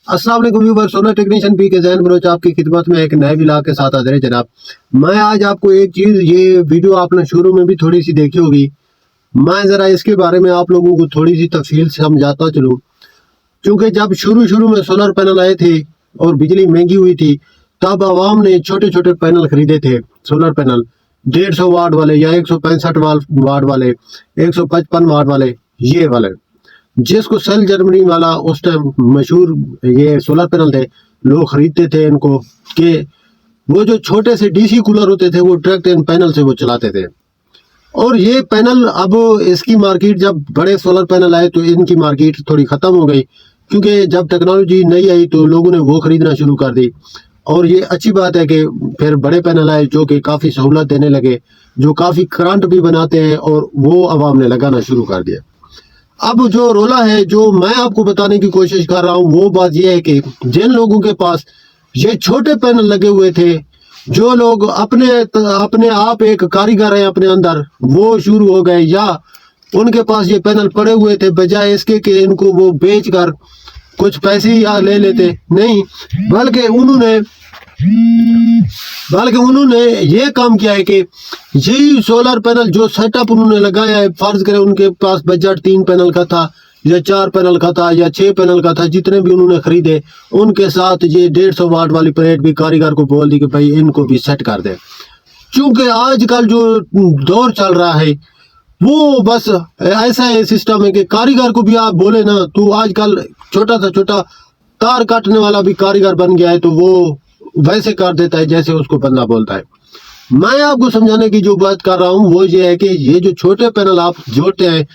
अस्सलाम वालेकुम viewers, solar technician P के जैन बलोच आपकी खिदमत में एक नए व्लॉग के साथ हाजिर है जनाब। मैं आज आपको एक चीज़, ये वीडियो आपने शुरू में भी थोड़ी सी देखी होगी, मैं ज़रा इसके बारे में आप लोगों को थोड़ी सी तफसील से समझाता चलूँ। क्योंकि जब शुरू में सोलर पैनल आए थे और बिजली महंगी हुई थी, तब आवाम ने छोटे छोटे पैनल खरीदे थे। सोलर पैनल 150 वाट वाले या 165 वाट वाले, 155 वाट वाले, ये वाले, जिसको सेल जर्मनी वाला उस टाइम मशहूर ये सोलर पैनल थे। लोग खरीदते थे इनको कि वो जो छोटे से डीसी कूलर होते थे वो डायरेक्ट इन पैनल से वो चलाते थे। और ये पैनल, अब इसकी मार्केट, जब बड़े सोलर पैनल आए तो इनकी मार्केट थोड़ी ख़त्म हो गई, क्योंकि जब टेक्नोलॉजी नई आई तो लोगों ने वो ख़रीदना शुरू कर दी। और ये अच्छी बात है कि फिर बड़े पैनल आए जो कि काफ़ी सहूलत देने लगे, जो काफ़ी करंट भी बनाते हैं, और वो आवाम ने लगाना शुरू कर दिया। अब जो रोला है, जो मैं आपको बताने की कोशिश कर रहा हूँ, वो बात यह है कि जिन लोगों के पास ये छोटे पैनल लगे हुए थे, जो लोग अपने आप एक कारीगर है अपने अंदर, वो शुरू हो गए, या उनके पास ये पैनल पड़े हुए थे, बजाय इसके कि इनको वो बेच कर कुछ पैसे या ले लेते, नहीं, बल्कि उन्होंने ये काम किया है कि यही सोलर पैनल जो सेटअप उन्होंने लगाया है, फर्ज करें उनके पास बजट 3 पैनल का था या 4 पैनल का था या 6 पैनल का था, जितने भी उन्होंने खरीदे, उनके साथ ये 150 वाट वाली प्लेट भी कारीगर को बोल दी कि भाई इनको भी सेट कर दे। क्योंकि आजकल जो दौर चल रहा है वो बस ऐसा है सिस्टम है कि कारीगर को भी आप बोले ना, तो आजकल छोटा सा छोटा तार काटने वाला भी कारीगर बन गया है, तो वो वैसे कर देता है जैसे उसको बंदा बोलता है। मैं आपको समझाने की जो बात कर रहा हूँ वो ये है कि ये जो छोटे पैनल आप जोड़ते हैं,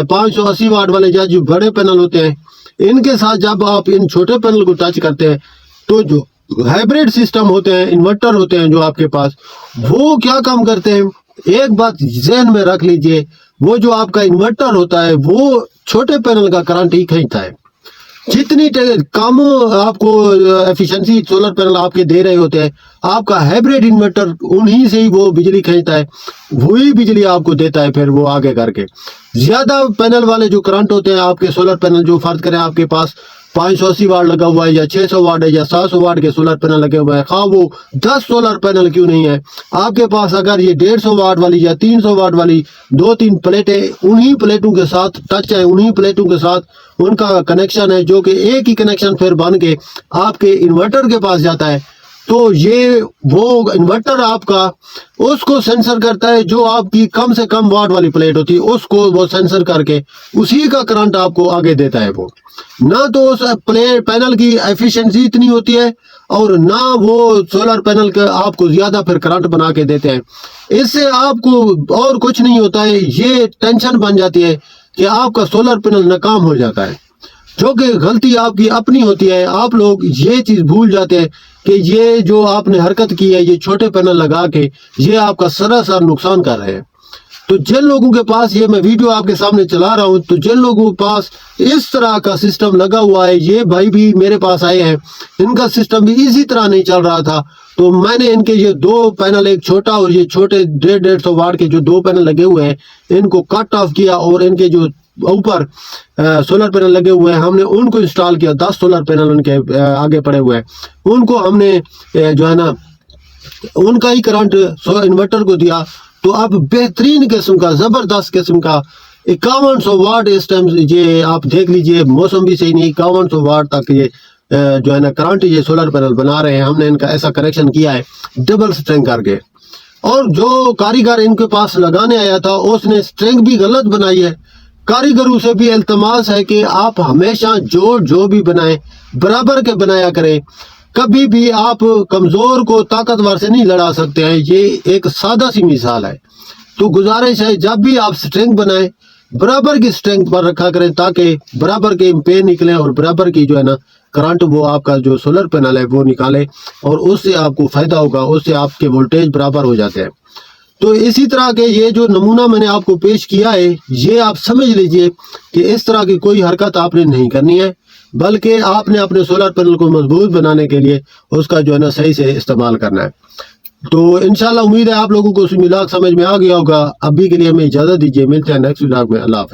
580 वाट वाले या जो बड़े पैनल होते हैं, इनके साथ जब आप इन छोटे पैनल को टच करते हैं तो जो हाइब्रिड सिस्टम होते हैं, इन्वर्टर होते हैं जो आपके पास, वो क्या काम करते हैं, एक बात ज़हन में रख लीजिए, वो जो आपका इन्वर्टर होता है वो छोटे पैनल का करंट ही खींचता है। जितनी कम आपको एफिशिएंसी सोलर पैनल आपके दे रहे होते हैं, आपका हाइब्रिड इन्वर्टर उन्हीं से ही वो बिजली खींचता है, वही बिजली आपको देता है फिर वो आगे करके। ज्यादा पैनल वाले जो करंट होते हैं आपके सोलर पैनल, जो फर्ज करें आपके पास 580 वाट लगा हुआ है या 600 वाट है या 700 वाट के सोलर पैनल लगे हुए हैं, खा वो 10 सोलर पैनल क्यों नहीं है आपके पास, अगर ये 150 वाट वाली या 300 वाट वाली 2-3 प्लेटें उन्हीं प्लेटों के साथ टच है, उन्हीं प्लेटों के साथ उनका कनेक्शन है, जो कि एक ही कनेक्शन फिर बन के आपके इन्वर्टर के पास जाता है, तो ये वो इन्वर्टर आपका उसको सेंसर करता है, जो आपकी कम से कम वाट वाली प्लेट होती है उसको वो सेंसर करके उसी का करंट आपको आगे देता है। वो ना तो उस पैनल की एफिशिएंसी इतनी होती है, और ना वो सोलर पैनल का आपको ज्यादा फिर करंट बना के देते हैं। इससे आपको और कुछ नहीं होता है, ये टेंशन बन जाती है कि आपका सोलर पैनल नाकाम हो जाता है, जो कि गलती आपकी अपनी होती है। आप लोग ये चीज भूल जाते हैं कि ये जो आपने हरकत की है, ये छोटे पैनल लगा के ये आपका सरासर नुकसान कर रहे हैं। तो जिन लोगों के पास, ये मैं वीडियो आपके सामने चला रहा हूं, तो जिन लोगों के पास इस तरह का सिस्टम लगा हुआ है, ये भाई भी मेरे पास आए हैं, इनका सिस्टम भी इसी तरह नहीं चल रहा था, तो मैंने इनके ये 2 पैनल, एक छोटा और ये छोटे 150 वाट के जो 2 पैनल लगे हुए हैं, इनको कट ऑफ किया, और इनके जो ऊपर सोलर पैनल लगे हुए हैं हमने उनको इंस्टॉल किया। 10 सोलर पैनल उनके आगे पड़े हुए हैं, उनको हमने जो है ना उनका ही करंट इन्वर्टर को दिया। तो अब बेहतरीन किस्म का, जबरदस्त किस्म का 5100 वाट इस टाइम, ये आप देख लीजिए, मौसम भी सही नहीं, 5100 वाट तक ये जो है ना करंट ये सोलर पैनल बना रहे हैं। हमने इनका ऐसा कनेक्शन किया है डबल स्ट्रिंग करके, और जो कारीगर इनके पास लगाने आया था उसने स्ट्रिंग भी गलत बनाई है। कारीगरों से भी इल्तमास है कि आप हमेशा जो भी बनाएं बराबर के बनाया करें, कभी भी आप कमजोर को ताकतवर से नहीं लड़ा सकते हैं। ये एक सादा सी मिसाल है। तो गुजारिश है, जब भी आप स्ट्रिंग बनाएं बराबर की स्ट्रिंग पर रखा करें, ताकि बराबर के एम्पेयर निकले और बराबर की जो है ना करंट वो आपका जो सोलर पैनल है वो निकाले, और उससे आपको फायदा होगा, उससे आपके वोल्टेज बराबर हो जाते हैं। तो इसी तरह के ये जो नमूना मैंने आपको पेश किया है, ये आप समझ लीजिए कि इस तरह की कोई हरकत आपने नहीं करनी है, बल्कि आपने अपने सोलर पैनल को मजबूत बनाने के लिए उसका जो है ना सही से इस्तेमाल करना है। तो इंशाल्लाह उम्मीद है आप लोगों को व्लॉग समझ में आ गया होगा। अभी के लिए हमें इजाज़त दीजिए, मिलते हैं नेक्स्ट व्लॉग में। अल्लाह हाफ़िज़।